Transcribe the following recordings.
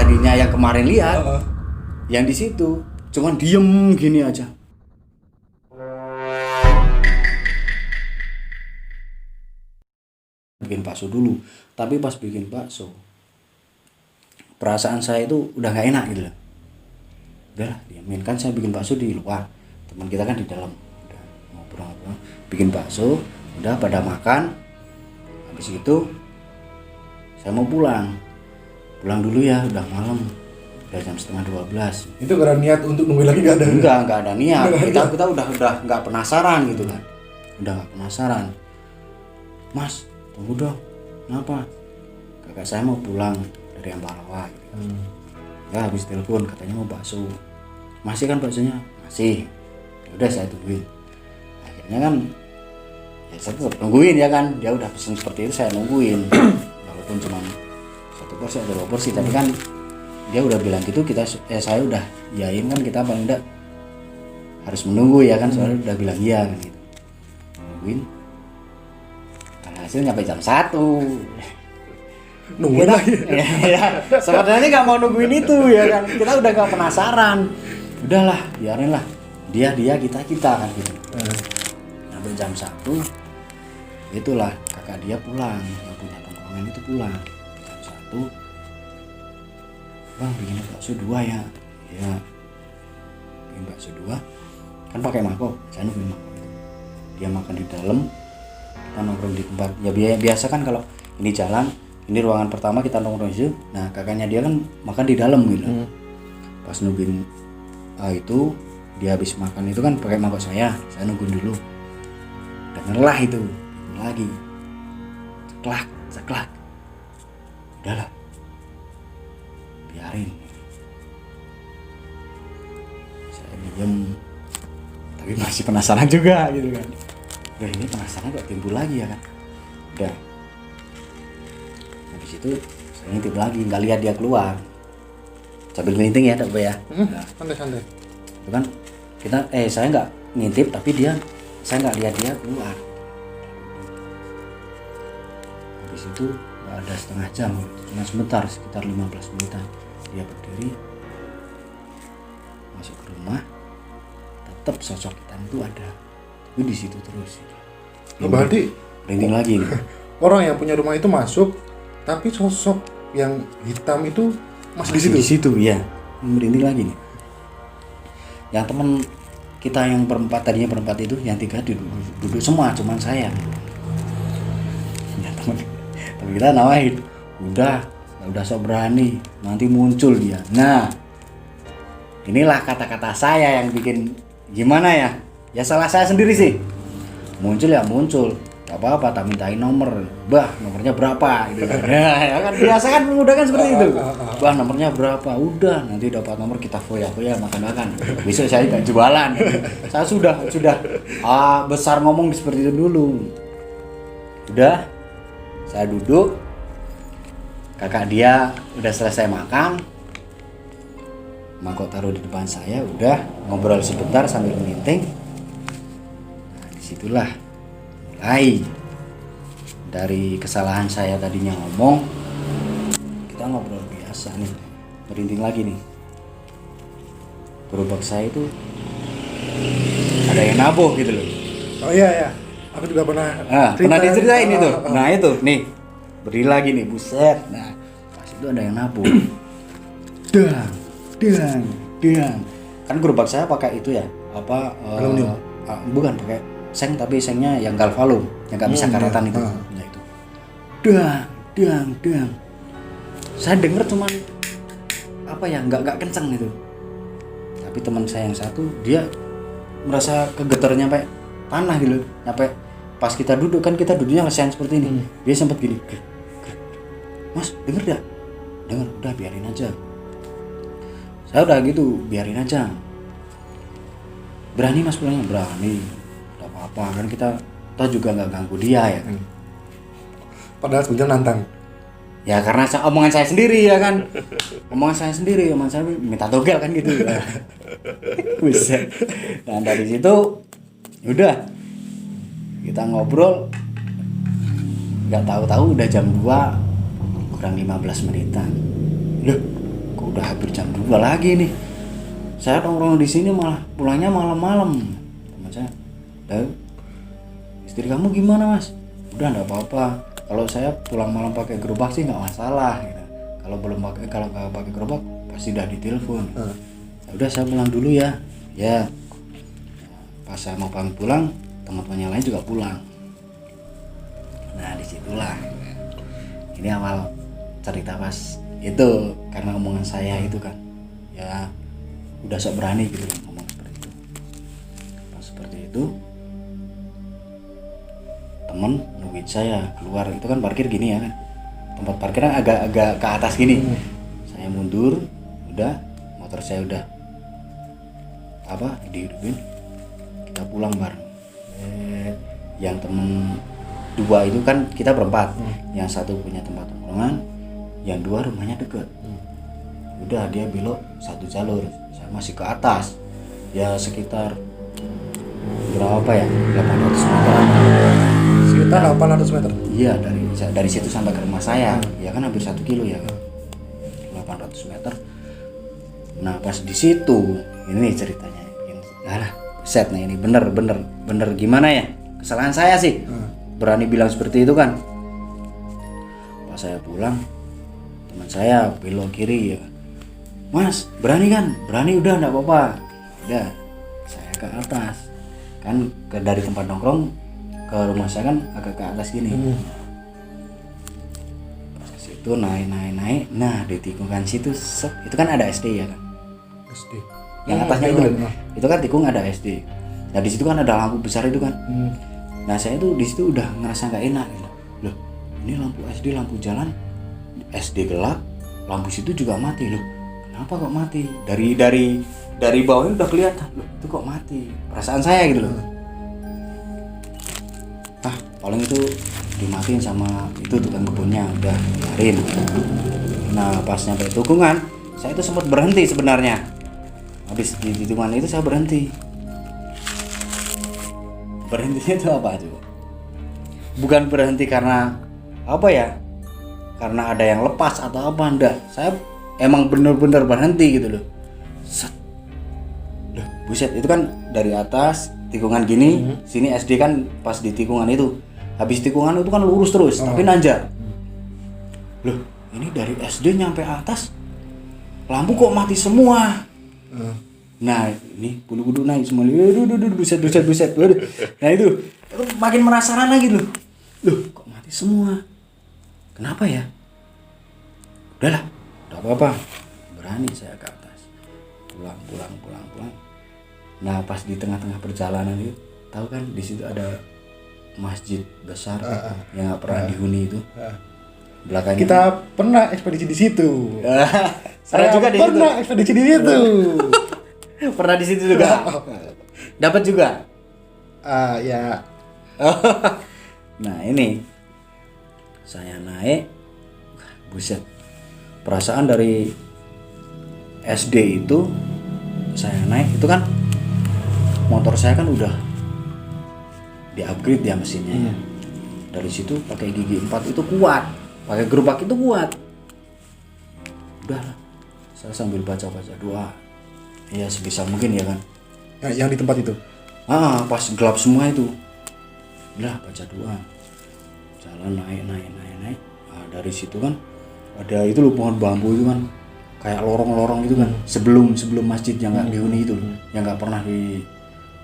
tadinya yang kemarin lihat, yang di situ cuman diem gini aja. Bikin bakso dulu, tapi pas bikin bakso perasaan saya itu udah nggak enak gitu loh. Udah diamin, kan saya bikin bakso di luar, teman kita kan di dalam, udah ngobrol bikin bakso, udah pada makan. Habis itu saya mau pulang dulu ya, udah malam, udah jam 11:30. Itu gak ada niat untuk nungguin lagi, gak ada? Enggak ada niat. Kita udah nggak penasaran gitu kan. Udah nggak penasaran. Mas, tunggu dong. Kenapa? Kakak saya mau pulang dari Ambarawa gitu. Ya habis telepon katanya mau bakso. Masih kan baksonya? Masih. Ya udah saya tungguin. Akhirnya kan ya saya tetap nungguin ya kan. Dia udah pesen seperti itu, saya nungguin. Walaupun cuma 1 porsi atau 2 porsi, tapi kan dia udah bilang gitu, saya udah yain kan, kita paling enggak harus menunggu ya kan, soalnya udah bilang iya kan gitu. Nungguin. Hasil nyampe jam 1. Nungguin lagi. Ya, sebenarnya nggak mau nungguin itu ya kan, kita udah nggak penasaran. Udahlah, biarin lah. Dia kita kan gitu. Sampai jam 1 itulah kakak dia pulang, yang punya tongkrongan itu pulang. Jam 1, bang bikin bakso 2 ya. Ya, bikin bakso 2 kan pakai mangkok, saya nungguin mangkok itu. Dia makan di dalam, kita nongkrong di tempat ya biasa kan, kalau ini jalan, ini ruangan pertama, kita nongkrong di situ. Nah kakaknya dia kan makan di dalam gitu. Pas nungguin itu dia habis makan itu kan pakai mangkok saya nungguin dulu. Dengerlah itu lagi ceklak. Udahlah, biarin. Saya diem, tapi masih penasaran juga gitu kan. Udah, ini penasaran kok timbul lagi ya kan. Udah, habis itu saya ngintip lagi, nggak lihat dia keluar sambil ngelinting ya, tak apa ya. Nah, Santai-santai. itu kan kita saya nggak ngintip, tapi saya nggak lihat dia keluar. Habis itu nggak ada setengah jam, cuma sebentar, sekitar 15 menitan dia berdiri masuk ke rumah. Tetap sosok hitam itu ada, tapi di situ terus. Berarti Merinding lagi nih. orang yang punya rumah itu masuk, tapi sosok yang hitam itu masih di situ. Di situ ya, merinding lagi nih. Yang teman kita yang tadinya berempat itu, yang 3 duduk semua, cuman saya. Ya teman kita nawain, udah sok berani, nanti muncul dia. Nah, inilah kata-kata saya yang bikin gimana ya? Ya salah saya sendiri sih. Muncul ya muncul, gak apa-apa, tak mintain nomor, bah nomornya berapa gitu. Ya kan biasa kan, udah kan seperti itu. Bah nomornya berapa, udah nanti dapat nomor kita foya makan. Besok saya gak jualan. Saya sudah besar ngomong seperti itu dulu. Udah, saya duduk, kakak dia udah selesai makan, mangkok taruh di depan saya, udah ngobrol sebentar sambil meeting. Disitulah mulai dari kesalahan saya tadinya ngomong, kita ngobrol biasa nih, merinding lagi nih. Gerobak saya itu ada yang nabuh gitu loh. Oh iya, aku juga pernah Pernah diceritain itu. Nah itu nih, berdiri lagi nih, buset. Nah pas itu ada yang nabuh. Dang. Kan gerobak saya pakai itu ya, aluminium. Bukan pakai seng, tapi sengnya yang galvalum, yang nggak bisa karetan itu. Nah itu, dang. Saya denger cuman nggak kenceng itu. Tapi teman saya yang satu, dia merasa kegetarnya sampai tanah gitu, sampai pas kita duduk kan, kita duduknya lesehan seperti ini. Dia sempat gini, Mas denger dah, udah biarin aja. Saya udah gitu, biarin aja. Berani Mas pulangnya? Berani. Gak apa-apa kan, kita juga nggak ganggu dia ya kan. Padahal sebenarnya nantang. Ya karena omongan saya sendiri ya kan. Omongan saya minta togel kan gitu. Buset. Nah dari situ udah kita ngobrol, nggak tahu udah jam 2 kurang 15 menitan. Loh, kok udah hampir jam 2 lagi nih. Saya nongkrong di sini malah pulangnya malam-malam. Teman saya, istri kamu gimana mas? Udah nggak apa-apa. Kalau saya pulang malam pakai gerobak sih nggak masalah. Gitu. Kalau nggak pakai gerobak pasti udah ditelepon. Ya udah saya pulang dulu ya. Ya. Pas saya mau pamit pulang, teman-teman yang lain juga pulang. Nah disitulah. Ini awal cerita pas itu karena omongan saya itu kan. Ya udah sok berani gitu loh ngomong seperti itu. Pas seperti itu. Temen nungguin saya keluar, itu kan parkir gini ya kan, tempat parkirnya agak ke atas gini. Saya mundur, udah motor saya udah dihidupin, kita pulang bareng. Yang temen 2 itu kan kita berempat, yang satu punya tempat tongkrongan, yang 2 rumahnya deket. Udah dia belok 1 jalur, saya masih ke atas ya sekitar berapa ya, 800 meter. Sekitar 800 meter. Iya, dari situ sampai ke rumah saya, ya kan hampir 1 kilo ya kan. 800 meter. Nah, pas di situ, ini ceritanya. Alah, set nih ini bener gimana ya? Kesalahan saya sih. Berani bilang seperti itu kan. Pas saya pulang, teman saya belok kiri ya. Mas, berani kan? Berani udah enggak apa-apa. Udah, saya ke atas. Kan dari tempat nongkrong ke rumah saya kan agak ke atas gini. Pas ke situ naik. Nah di tikungan situ itu kan ada SD ya kan. SD. Yang atasnya itu loh. Itu kan tikung ada SD. Nah di situ kan ada lampu besar itu kan. Nah saya itu di situ udah ngerasa nggak enak gitu. Loh ini lampu SD, lampu jalan SD gelap, lampu situ juga mati loh. Kenapa kok mati? Dari bawahnya udah kelihatan loh. Itu kok mati? Perasaan saya gitu loh. Paling itu dimatiin sama itu tukang kebunnya, udah biarin. Nah pas nyampe tikungan saya itu sempat berhenti sebenarnya. Habis di tikungan itu saya berhenti. Berhentinya itu apa coba? Bukan berhenti karena apa ya, karena ada yang lepas atau apa, enggak. Saya emang bener-bener berhenti gitu loh. Set. Loh buset, itu kan dari atas tikungan gini, sini SD kan pas di tikungan itu. Habis tikungan itu kan lurus terus, tapi nanjak. Loh, ini dari SD nyampe atas, lampu kok mati semua. Nah, ini bulu-bulu naik semua. Buset. Waduh. Nah itu makin penasaran lagi loh. Loh, kok mati semua? Kenapa ya? Udahlah, enggak apa-apa. Berani saya ke atas. Pulang. Nah, pas di tengah-tengah perjalanan itu, tahu kan di situ ada masjid besar yang nggak pernah dihuni itu. Belakangnya Kita pernah ekspedisi di situ. Saya juga di situ. Pernah ekspedisi di situ. Pernah di situ juga. Dapat juga. Ya. Nah ini saya naik, buset. Perasaan dari SD itu saya naik itu kan motor saya kan udah di-upgrade ya mesinnya. Dari situ pakai gigi 4 itu kuat, pakai gerobak itu kuat. Udah lah, saya sambil baca doa ya sebisa mungkin ya kan. Yang di tempat itu. Pas gelap semua itu, udah baca doa, jalan naik. Nah, dari situ kan ada itu loh pohon bambu itu kan, kayak lorong-lorong itu kan, sebelum masjid yang nggak dihuni itu, yang nggak pernah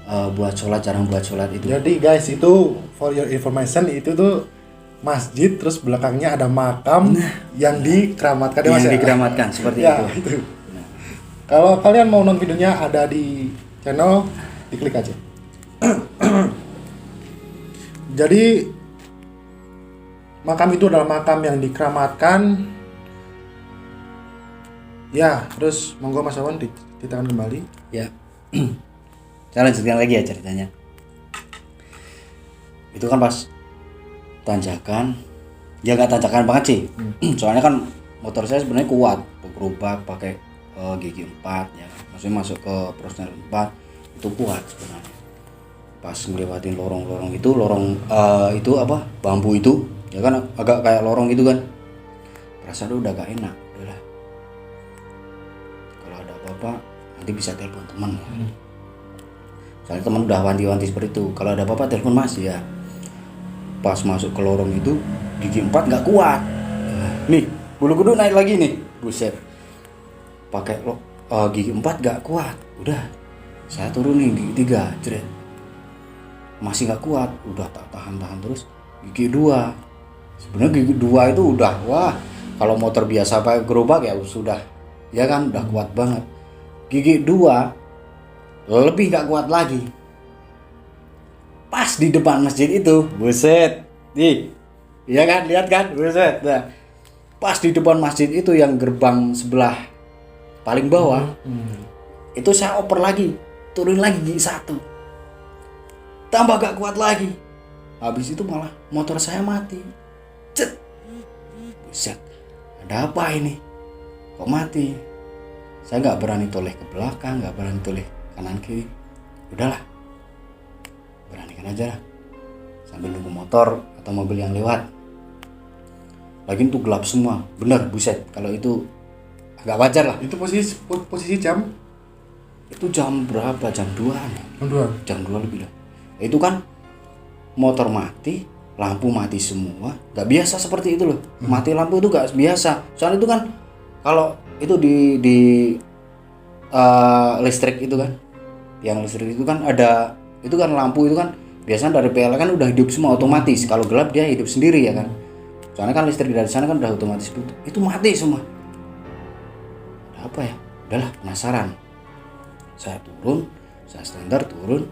buat sholat, jarang buat sholat itu. Jadi guys, itu for your information, itu tuh masjid, terus belakangnya ada makam yang dikeramatkan. Yang dikeramatkan seperti ya, itu. Nah. Kalau kalian mau nonton videonya ada di channel, diklik aja. Jadi makam itu adalah makam yang dikeramatkan. Ya, terus monggo Mas Awan diceritakan kembali. Ya. Saya lanjutkan lagi ya ceritanya. Itu kan pas tanjakan, ya nggak tanjakan banget sih. Soalnya kan motor saya sebenarnya kuat, gerobak pakai gigi 4 ya. Maksudnya masuk ke personel 4 itu kuat sebenarnya. Pas ngelewatin lorong-lorong itu, itu apa? Bambu itu, ya kan agak kayak lorong gitu kan. Perasaan udah gak enak, udahlah. kalau ada apa-apa nanti bisa telepon teman ya. Soalnya teman udah wanti-wanti seperti itu, kalau ada apa-apa telepon Mas ya. Pas masuk ke lorong itu gigi 4 nggak kuat, nih bulu kuduk naik lagi nih, buset, pakai gigi 4 nggak kuat, udah saya turunin gigi 3, jret, masih nggak kuat, udah tak tahan terus gigi 2. Sebenarnya gigi 2 itu udah wah, kalau motor biasa pakai gerobak ya sudah ya kan udah kuat banget. Gigi 2 lebih nggak kuat lagi. Pas di depan masjid itu, buset, nih, iya kan, lihat kan, buset. Nah, pas di depan masjid itu yang gerbang sebelah paling bawah, itu saya oper lagi, turun lagi gigi 1, tambah gak kuat lagi. Habis itu malah motor saya mati, cet, buset, ada apa ini? Kok mati? Saya nggak berani toleh ke belakang, nggak berani toleh kanan kiri, udahlah. Beranikan aja lah sambil nunggu motor atau mobil yang lewat. Lagi itu gelap semua, bener, buset, kalau itu agak wajar lah. Itu posisi jam Itu jam berapa? Jam 2-an ya? Jam 2 lebih lah. Itu kan motor mati, lampu mati semua, gak biasa seperti itu loh. Mati lampu itu gak biasa. Soalnya itu kan kalau itu di listrik itu kan, yang listrik itu kan ada, itu kan lampu itu kan biasanya dari PLN kan udah hidup semua otomatis. Kalau gelap dia hidup sendiri ya kan. Soalnya kan listrik dari sana kan udah otomatis itu mati semua. Ada apa ya? Udahlah, penasaran. Saya turun, saya standar turun,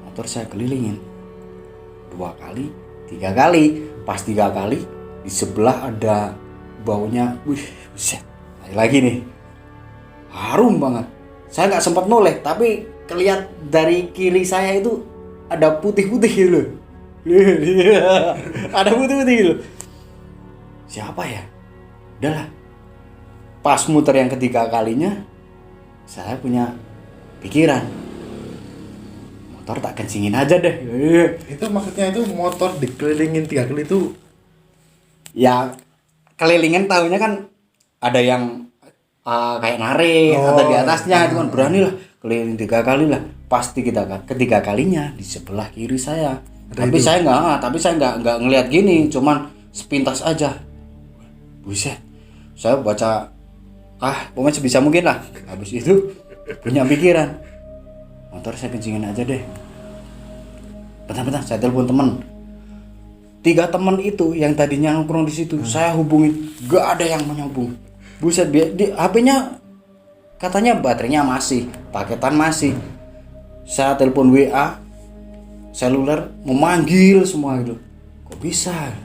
motor saya kelilingin 2 kali, 3 kali. Pas 3 kali di sebelah ada baunya, buset, lagi nih, harum banget. Saya nggak sempat noleh, tapi kelihatan dari kiri saya itu ada putih-putih gitu loh. Ada putih-putih gitu. Siapa ya? Udahlah. Pas muter yang ketiga kalinya, saya punya pikiran, motor tak kencingin aja deh. itu maksudnya itu motor dikelilingin 3 kali itu Ya kelilingin tahunya kan ada yang kayak narik atau di atasnya, itu kan berani lah keliling 3 kali lah. Pasti ketiga kalinya di sebelah kiri saya. Tapi saya nggak ngelihat gini, cuman sepintas aja. Buset, saya baca pokoknya sebisa mungkin lah. Habis itu punya pikiran, motor saya kencingin aja deh. Bentar, saya telepon teman. 3 teman itu yang tadinya nongkrong di situ, saya hubungin, gak ada yang menyambung. Buset, HP-nya katanya baterainya masih, paketan masih. Saya telepon WA, seluler, memanggil semua gitu. Kok bisa?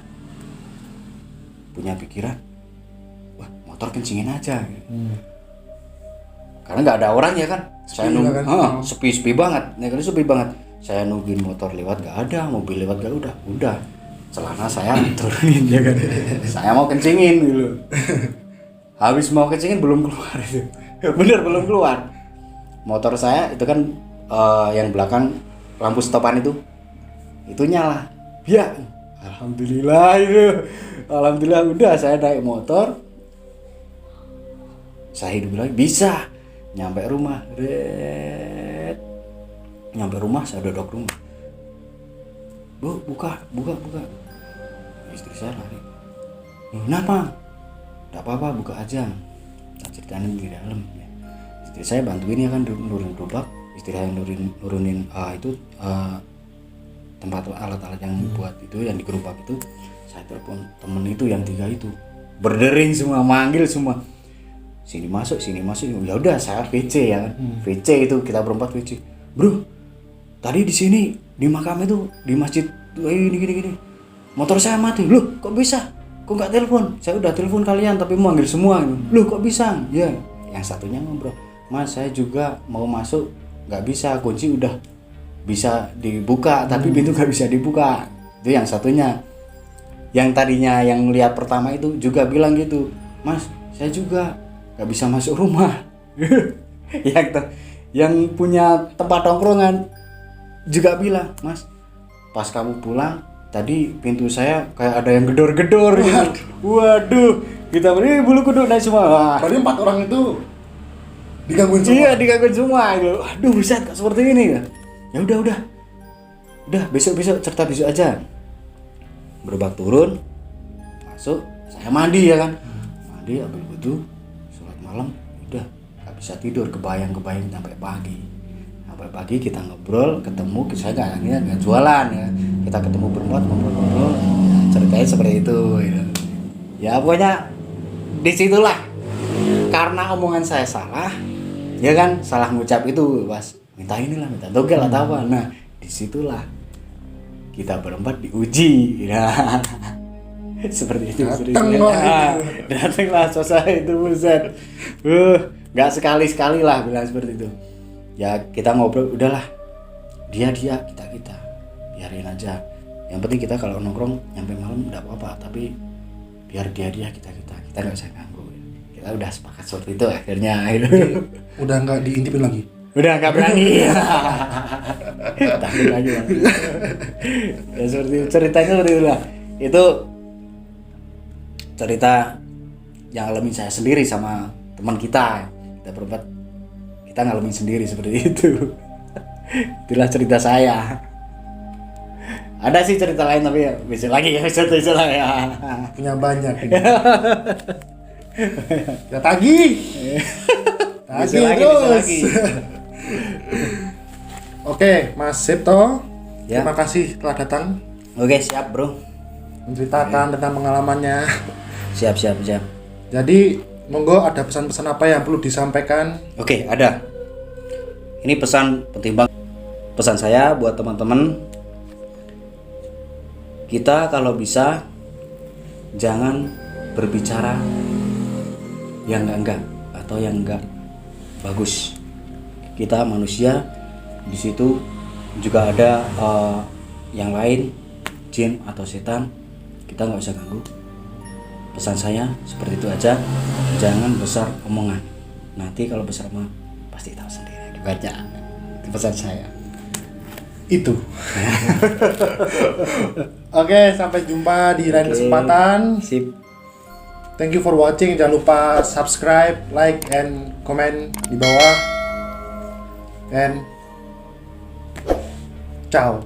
Punya pikiran, wah motor kencingin aja. Karena nggak ada orang ya kan. Saya nunggu, kan? Sepi banget. Kali sepi banget. Saya nungguin motor lewat gak ada, mobil lewat gak udah. Celana saya turunin ya kan. Saya mau kencingin gitu. Habis mau kencingin belum keluar itu. Bener belum keluar. Motor saya itu kan yang belakang lampu stopan itu nyala. Ya, alhamdulillah itu. Alhamdulillah udah saya naik motor. Saya hidup lagi bisa. Nyampe rumah. Nyampe rumah saya dodok rumah. Bu, buka. Istri saya lari. Kenapa? Enggak apa-apa, buka aja. Tak ceritain di dalam. Istri saya bantuin ya kan nurunin gerobak. Istri saya nurunin tempat alat-alat yang buat itu yang di gerobak itu. Saya telepon temen itu yang 3 itu. Berdering semua, manggil semua. Sini masuk. Ya udah saya VC ya kan. VC itu kita berempat VC. Bro, tadi di sini di makam itu di masjid gini. Motor saya mati. Loh, kok bisa? Kok nggak telepon? Saya udah telepon kalian tapi manggil semua. Loh, kok bisa? Ya, yang satunya ngobrol. Mas, saya juga mau masuk, nggak bisa, kunci udah bisa dibuka tapi pintu nggak bisa dibuka. Itu yang satunya. Yang tadinya yang lihat pertama itu juga bilang gitu, Mas, saya juga nggak bisa masuk rumah. Yang punya tempat tongkrongan juga bilang, Mas, pas kamu pulang tadi pintu saya kayak ada yang gedor-gedor gitu. Waduh, kita beri bulu kuduk naik semua. Berarti 4 orang itu Digangguin semua. Iya, digangguin semua gitu. Aduh, buset, kok seperti ini ya. Ya udah. Udah, besok cerita besok aja. Gerobak turun, masuk, saya mandi ya kan. Mandi, ambil wudu, sholat malam, udah nggak bisa tidur, kebayang sampai pagi. Sampai pagi kita ngobrol, ketemu, saya nggak jualan ya. Kita ketemu berempat, ngobrol, ya, ceritanya seperti itu. Gitu. Ya pokoknya disitulah karena omongan saya salah, ya kan, salah ngucap itu pas minta inilah, minta togel atau apa. Nah disitulah kita berempat diuji. Nah, seperti itu. Datanglah selesai itu buset. Nggak sekali lah bilang seperti itu. Ya kita ngobrol, udahlah dia kita biarin aja. Yang penting kita kalau nongkrong nyampe malam nggak apa-apa, tapi biar dia kita nggak usah ganggu. Kita udah sepakat seperti itu akhirnya. Udah nggak diintipin lagi. Udah nggak berani. Takut lagi. Ya seperti ceritanya seperti itulah. Itu cerita yang alami saya sendiri sama teman kita berempat, kita ngalamin sendiri seperti itu. Itulah cerita saya. Ada sih cerita lain tapi ya besok lagi ya, besok lah ya. Punya banyak ini. Ya tagih terus. Oke, Mas Septo, ya. Terima kasih telah datang. Oke, siap bro. Menceritakan tentang pengalamannya. Siap. Jadi, monggo ada pesan-pesan apa yang perlu disampaikan? Oke, ada. Ini pesan penting banget. Pesan saya buat teman-teman. Kita kalau bisa jangan berbicara yang enggak atau yang enggak bagus. Kita manusia, di situ juga ada yang lain, jin atau setan. Kita nggak usah ganggu. Pesan saya seperti itu aja. Jangan besar omongan. Nanti kalau besar omongan pasti tahu sendiri. Dibaca. Itu pesan saya. Itu. Oke, sampai jumpa di lain kesempatan. Sip. Thank you for watching. Jangan lupa subscribe, like, and comment di bawah. And ciao.